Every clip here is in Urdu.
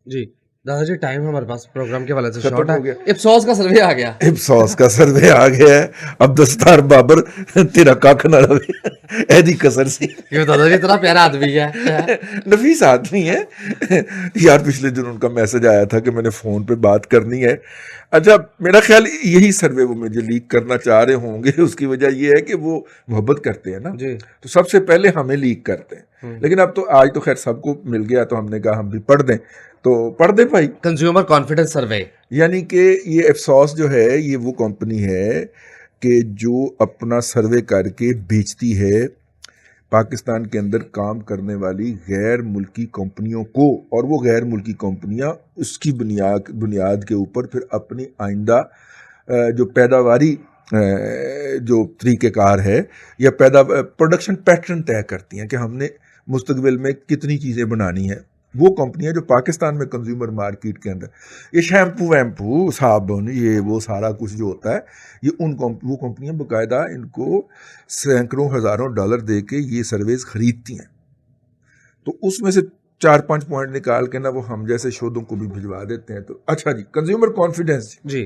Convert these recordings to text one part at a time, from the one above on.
جی دادا جی ٹائم ہمارے پاس پروگرام کے والے سے ختم شارٹ ہو ہے. گیا. ابسوس کا سروے آ گیا. ابسوس کا سروے آ گیا ہے. اب دستار بابر تیرا کاک نہ رہے ایدی کسر سی. یہ دادا جی اتنا پیارا آدمی ہے, نفیس آدمی ہے یار. پچھلے دن ان کا میسج آیا تھا کہ میں نے فون پہ بات کرنی ہے. اچھا میرا خیال یہی سروے وہ مجھے لیک کرنا چاہ رہے ہوں گے. اس کی وجہ یہ ہے کہ وہ محبت کرتے ہیں نا, جی تو سب سے پہلے ہمیں لیک کرتے ہیں. لیکن اب تو آج تو خیر سب کو مل گیا, تو ہم نے کہا ہم بھی پڑھ دیں, تو پڑھ دیں بھائی. Consumer confidence survey. یعنی کہ یہ افسوس جو ہے یہ وہ کمپنی ہے کہ جو اپنا سروے کر کے بیچتی ہے پاکستان کے اندر کام کرنے والی غیر ملکی کمپنیوں کو, اور وہ غیر ملکی کمپنیاں اس کی بنیاد کے اوپر پھر اپنی آئندہ جو پیداواری جو طریقہ کار ہے یا پروڈکشن پیٹرن طے کرتی ہیں کہ ہم نے مستقبل میں کتنی چیزیں بنانی ہیں. وہ کمپنیاں جو پاکستان میں کنزیومر مارکیٹ کے اندر یہ شیمپو ویمپو صابن یہ وہ سارا کچھ جو ہوتا ہے, یہ وہ کمپنیاں باقاعدہ ان کو سینکڑوں ہزاروں ڈالر دے کے یہ سروس خریدتی ہیں. تو اس میں سے 4-5 پوائنٹ نکال کے نا وہ ہم جیسے شودوں کو بھی بھجوا دیتے ہیں. تو اچھا جی, کنزیومر کانفیڈنس جی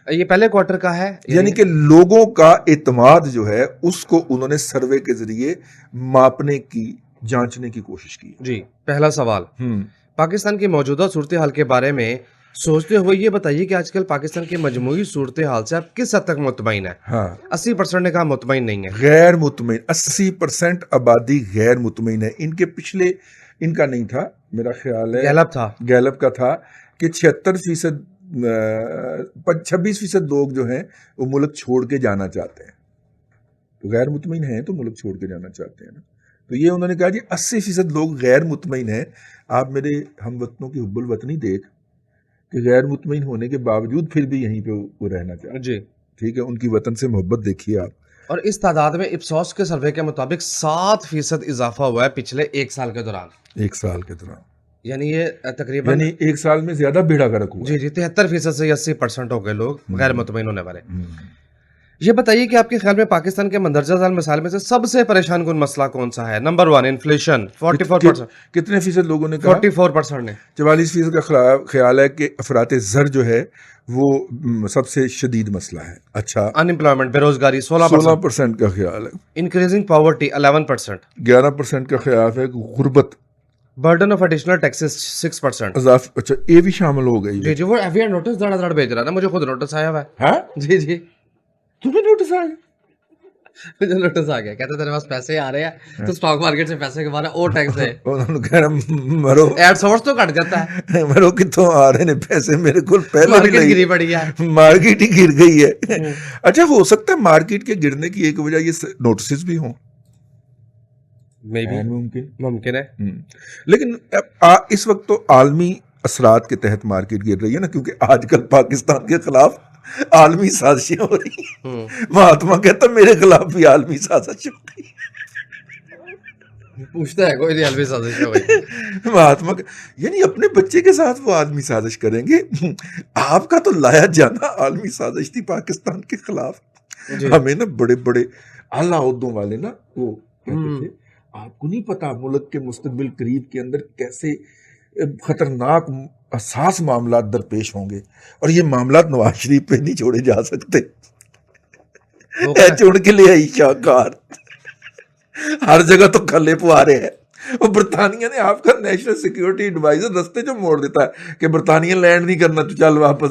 یہ پہلے کوارٹر کا ہے, یعنی کہ لوگوں کا اعتماد جو ہے اس کو انہوں نے سروے کے ذریعے ماپنے کی جانچنے کی کوشش کی. جی پہلا سوال, پاکستان کی موجودہ صورتحال کے بارے میں سوچتے ہوئے یہ بتائیے کہ آج کل پاکستان کی مجموعی صورتحال سے آپ کس حد تک مطمئن ہیں؟ ہاں 80% نے کہا مطمئن نہیں ہے. غیر مطمئن 80% آبادی غیر مطمئن ہے. ان کے پچھلے ان کا نہیں تھا میرا خیال ہے, گیلپ کا تھا کہ 76% 26% لوگ جو ہیں وہ ملک چھوڑ کے جانا چاہتے ہیں. تو غیر مطمئن ہیں تو ملک چھوڑ کے جانا چاہتے ہیں نا. تو یہ انہوں نے کہا جی 80% لوگ غیر مطمئن ہیں. آپ میرے ہم وطنوں کی حب الوطنی دیکھ کہ غیر مطمئن ہونے کے باوجود پھر بھی یہیں پہ وہ رہنا چاہتے ہیں. جی ٹھیک ہے, ان کی وطن سے محبت دیکھیے آپ. اور اس تعداد میں ابسوس کے سروے کے مطابق 7% اضافہ ہوا ہے پچھلے 1 سال کے دوران. 1 سال کے دوران یعنی یہ تقریباً 1 سال میں زیادہ بیڑا گرک ہوا. جی 73% سے 80% ہو گئے لوگ غیر مطمئن ہونے والے. یہ بتائیے کہ آپ کے خیال میں پاکستان کے مندرجہ ذیل مسائل میں سے سب سے پریشان کن مسئلہ کون سا ہے؟ Number 1 inflation 44%. کتنے فیصد لوگوں نے کہا؟ 44% نے. 44% کا خیال ہے کہ افراط زر جو ہے وہ سب سے شدید مسئلہ ہے. اچھا ان امپلائمنٹ بے روزگاری 16% کا خیال ہے. Increasing poverty 11%. 11% کا خیال ہے غربت. Burden of additional taxes 6%. اچھا یہ بھی شامل ہو گئی. جی وہ ایف آئی آر نوٹس دڑا دڑ بھیج رہا نا, مجھے خود نوٹس آیا ہوا ہے. ہاں جی تمہیں نوٹس آیا؟ مجھے نوٹس آ گیا, کہتے تیرے پاس پیسے آ رہے ہیں تو اسٹاک مارکیٹ سے پیسے کما رہا ہے, اور ٹیکس ہے. انہوں نے کہا مرو ایڈ سورس تو کٹ جاتا ہے. مرو کتوں آ رہے ہیں پیسے میرے کو پہلے مارکیٹ گری پڑی ہے, مارکیٹ ہی گر گئی ہے. اچھا ہو سکتا ہے مارکیٹ کے گرنے کی ایک وجہ یہ نوٹسز بھی ہوں, ممکن ہے. لیکن اس وقت تو عالمی اثرات کے تحت مارکیٹ گر رہی ہے نا, کیونکہ آج کل پاکستان کے خلاف عالمی سازشیں ہو رہی ہیں. مہاتما کہتا میرے خلاف بھی عالمی سازش ہو گئی. پوچھتا ہے کوئی نہیں عالمی سازش ہو گئی. مہاتما یعنی اپنے بچے کے ساتھ وہ عالمی سازش کریں گے. آپ کا تو لایا جانا عالمی سازش تھی پاکستان کے خلاف. ہمیں نا بڑے بڑے اعلیٰ عہدوں والے نا وہ کہتے تھے آپ کو نہیں پتا ملک کے مستقبل قریب کے اندر کیسے خطرناک حساس معاملات درپیش ہوں گے, اور یہ معاملات نواز شریف پہ نہیں چھوڑے جا سکتے. چڑ کے لے آئی شاہکار, ہر جگہ تو کھلے پوارے ہیں. وہ برطانیہ نے آپ کا نیشنل سیکیورٹی ایڈوائزر رستے جو موڑ دیتا ہے کہ برطانیہ لینڈ نہیں کرنا تو چل واپس.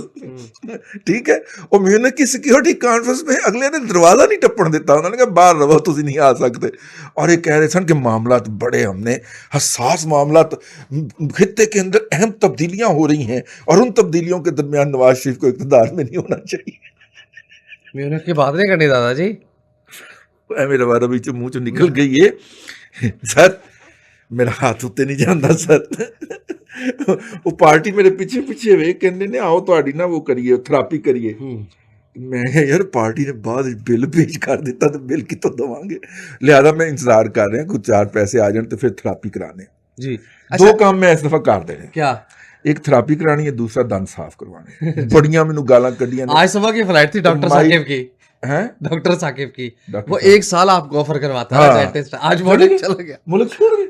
ٹھیک ہے, اور میونخ کی سیکیورٹی کانفرنس میں اگلے نے دروازہ نہیں ٹپن دیتا, انہوں نے کہا باہر رہو تسی نہیں آ سکتے. اور یہ کہہ رہے سن کہ معاملات بڑے ہم نے حساس معاملات, خطے کے اندر اہم تبدیلیاں ہو رہی ہیں اور ان تبدیلیوں کے درمیان نواز شریف کو اقتدار میں نہیں ہونا چاہیے. میونخ کی بات نہیں کرنی دادا جی, میرا بارہ بھی منہ چ نکل گئی ہے سر, میرا ہاتھ اتنے نہیں جانا سر. وہ پارٹی میرے پیچھے پیچھے ہوئے کہنے نے آؤ تہاڈی نا وہ کریے تھراپی کریے. میں یار پارٹی نے بعد بل پیش کر دیتا تو بل کی تو دواں گے, لہذا میں انتظار کر رہے ہیں کچھ 4 پیسے آ جان تو پھر تھراپی کرانے. جی 2 کام میں اس دفعہ کر دے. کیا؟ ایک تھراپی کرانی ہے, دوسرا دند صاف کروانے. بڑیاں مینوں گالاں کڈیاں. آج صبح کی فلائٹ تھی ڈاکٹر ثاقب کی, ڈاکٹر ثاقب کی, وہ 1 سال آپ کو آفر کرواتا ہے, آج ملک چلا گیا, ملک چھوڑ گئے.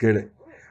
ਕਿਹੜੇ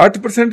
8%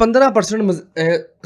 15%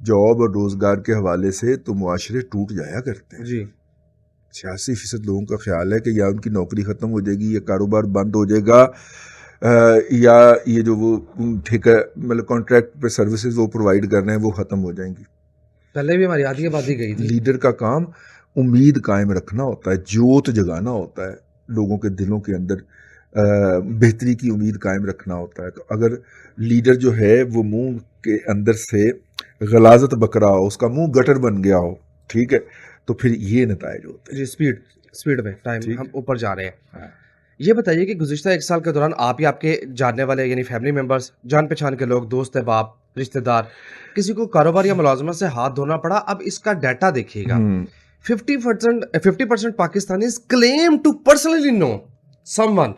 جاب اور روزگار کے حوالے سے تو معاشرے ٹوٹ جایا کرتے ہیں. جی 86% لوگوں کا خیال ہے کہ یا ان کی نوکری ختم ہو جائے گی یا کاروبار بند ہو جائے گا یا یہ جو وہ ٹھیکہ مطلب کانٹریکٹ پہ سروسز وہ پرووائڈ کر رہے ہیں وہ ختم ہو جائیں گی. پہلے بھی ہماری آدھی آبادی گئی تھی. لیڈر کا کام امید قائم رکھنا ہوتا ہے, جوت جگانا ہوتا ہے, لوگوں کے دلوں کے اندر بہتری کی امید قائم رکھنا ہوتا ہے. تو اگر لیڈر جو ہے وہ منہ کے اندر سے غلاظت بکرا ہو, اس کا منہ گٹر بن گیا ہو, ٹھیک ہے, تو پھر یہ نتائج ہوتے ہیں. جی سپیڈ میں ٹائم ٹھیک. ہم اوپر جا رہے ہیں. یہ بتائیے کہ گزشتہ ایک سال کے دوران آپ یا آپ کے جاننے والے یعنی فیملی ممبرز, جان پہچان کے لوگ, دوست احباب, رشتہ دار, کسی کو کاروبار یا ملازمت سے ہاتھ دھونا پڑا. اب اس کا ڈیٹا دیکھیے گا. 50% Pakistanis claim to personally know someone.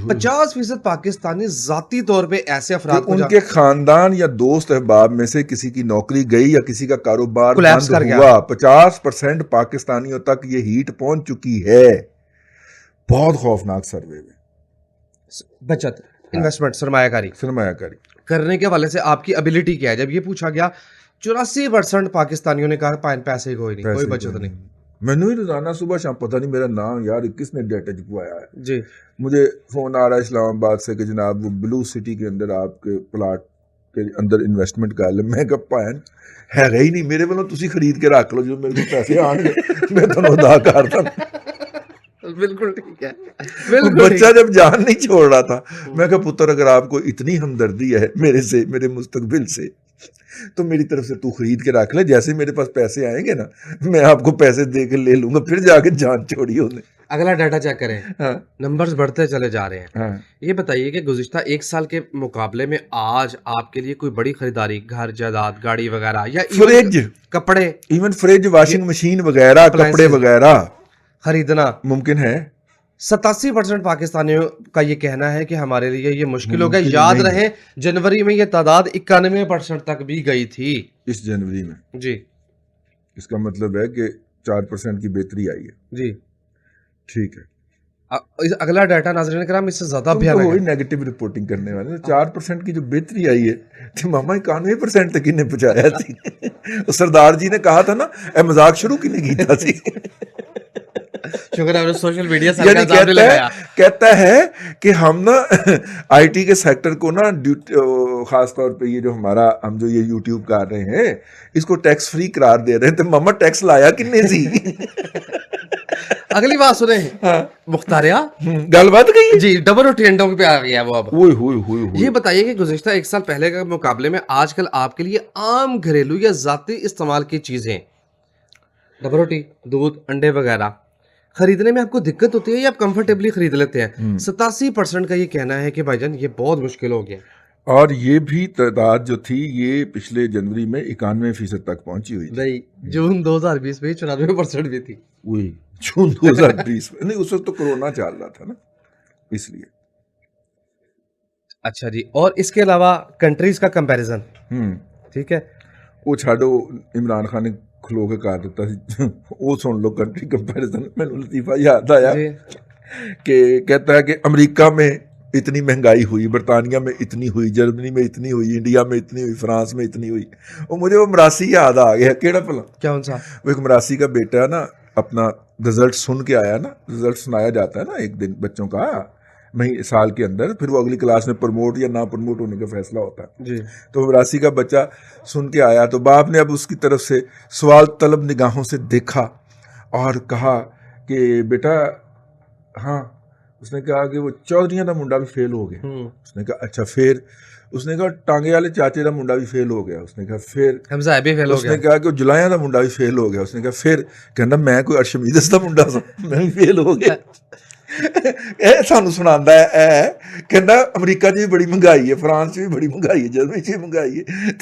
50% Pakistani ذاتی طور پہ ایسے افراد کو ان کے خاندان یا دوست احباب میں سے کسی کی نوکری گئی یا کسی کا کاروبار Collapse بند کر گیا. ہوا. 50% پاکستانیوں تک یہ ہیٹ پہنچ چکی ہے. بہت خوفناک سروے میں. بچت, انویسٹمنٹ, سرمایہ کاری کاری کرنے کے حوالے سے آپ کی ابیلٹی کیا ہے. جب یہ پوچھا گیا 84% پاکستانیوں نے کہا پیسے کوئی نہیں, کوئی بچت نہیں. مینو ہی روزانہ صبح شام پتہ نہیں میرا نام یار کس نے ڈیٹا چکوایا ہے. جی مجھے فون آ رہا ہے اسلام آباد سے کہ جناب وہ بلو سٹی کے اندر آپ کے پلاٹ کے اندر انویسٹمنٹ کر لیں. میں کہ پائن ہے ہی نہیں میرے والوں تسی خرید کے رکھ لو, جو میرے کو پیسے آن گے میں تمہیں ادا کرتا. بالکل ٹھیک ہے. بچہ جب جان نہیں چھوڑ رہا تھا, میں کہ پتر اگر آپ کو اتنی ہمدردی ہے میرے سے, میرے مستقبل سے, تو میری طرف سے تو خرید کے رکھ لے. جیسے میرے پاس پیسے آئیں گے نا میں آپ کو پیسے دے کے لے لوں گا, پھر جا کے جان چھوڑی ہونے. اگلا ڈیٹا چیک کریں. ہاں نمبرز بڑھتے چلے جا رہے ہیں. ہاں یہ بتائیے کہ گزشتہ ایک سال کے مقابلے میں آج آپ کے لیے کوئی بڑی خریداری, گھر, جائیداد, گاڑی وغیرہ, یا فریج, کپڑے, ایون فریج, واشنگ مشین وغیرہ, کپڑے وغیرہ خریدنا ممکن ہے. 87% پاکستانیوں کا یہ کہنا ہے کہ ہمارے لیے یہ مشکل ہو گیا. ممکن یاد نہیں. رہے جنوری میں یہ تعداد 91% تک بھی گئی تھی. اس جنوری میں جی اس کا مطلب ہے کہ 4% کی بہتری آئی ہے. جی ٹھیک ہے. اگلا ڈیٹا ناظرین کرام اس سے زیادہ تم تو بھیانک وہی ہے. نیگیٹو رپورٹنگ کرنے والے. 4% کی جو بہتری آئی ہے تو ماما 91% تک انہیں پہنچایا تھی. سردار جی نے کہا تھا نا اے مذاق شروع کی نہیں کیتا سی. شکر ہے سوشل میڈیا یعنی کہتا ہے کہ ہم نا آئی ٹی کے سیکٹر کو نا خاص طور پہ یہ جو ہمارا ہم جو یہ یوٹیوب کر رہے ہیں اس کو ٹیکس فری قرار دے رہے ہیں. تو ماما ٹیکس لایا کنے سی. اگلی بات سنیں, مختاریا گل بات گئی جی ڈبل روٹینڈوں پہ آ گیا وہ. اب یہ بتائیے کہ گزشتہ ایک سال پہلے کے مقابلے میں آج کل آپ کے لیے عام گھریلو یا ذاتی استعمال کی چیزیں, ڈبل روٹی, دودھ, انڈے وغیرہ خریدنے میں آپ کو دقت ہوتی ہے یا آپ کمفرٹیبلی خرید لیتے ہیں؟ 87% کا یہ کہنا ہے کہ بھائی جان یہ بہت مشکل ہو گیا. اور یہ بھی تعداد جو تھی یہ پچھلے جنوری میں 91% تک پہنچی ہوئی تھی. نہیں, جون 2020 میں 94% بھی تھی. وہی جون 2020 میں نہیں, اس وقت تو کورونا چل رہا تھا نا اس لیے. اچھا جی, اور اس کے علاوہ کنٹریز کا کمپیریزن, ٹھیک ہے, وہ چھاڑو عمران خان نے کھلو کے کہا دیتا سی وہ سن لو کنٹری کمپیریزن. میں لطیفہ یاد آیا کہ کہتا ہے کہ امریکہ میں اتنی مہنگائی ہوئی, برطانیہ میں اتنی ہوئی, جرمنی میں اتنی ہوئی, انڈیا میں اتنی ہوئی, فرانس میں اتنی ہوئی. اور مجھے وہ مراسی یاد آ گیا. کیڑا پلا کون سا؟ وہ ایک مراسی کا بیٹا ہے نا, اپنا رزلٹ سن کے آیا نا, رزلٹ سنایا جاتا ہے نا ایک دن بچوں کا سال کے اندر, پھر وہ اگلی کلاس میں پروموٹ یا نہ پروموٹ ہونے کا فیصلہ ہوتا ہے جی. تو مراسی کا بچہ سن کے آیا تو باپ نے اب اس کی طرف سے سوال طلب نگاہوں سے دیکھا اور کہا کہ بیٹا ہاں. اس نے کہا کہ وہ چودھریاں دا منڈا بھی فیل ہو گیا. اس نے کہا اچھا پھر؟ اس نے کہا ٹانگے والے چاچے دا منڈا بھی فیل ہو گیا. اس نے کہا پھر؟ حمزہ بھی فیل ہو گیا. اس نے کہا کہ جلایاں دا منڈا بھی فیل ہو گیا. اس نے کہا پھر؟ کہنا میں کوئی ارشمیدس دا منڈا سا, میں بھی فیل ہو گیا. ਇਹ ਸਾਨੂੰ ਸੁਣਾਉਂਦਾ ਹੈ ਕਹਿੰਦਾ ਅਮਰੀਕਾ 'ਚ ਵੀ ਬੜੀ ਮਹਿੰਗਾਈ ਹੈ, ਫਰਾਂਸ 'ਚ ਵੀ ਬੜੀ ਮਹਿੰਗਾਈ ਹੈ, ਜਰਮਨੀ 'ਚ ਵੀ ਮਹਿੰਗਾਈ ਹੈ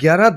11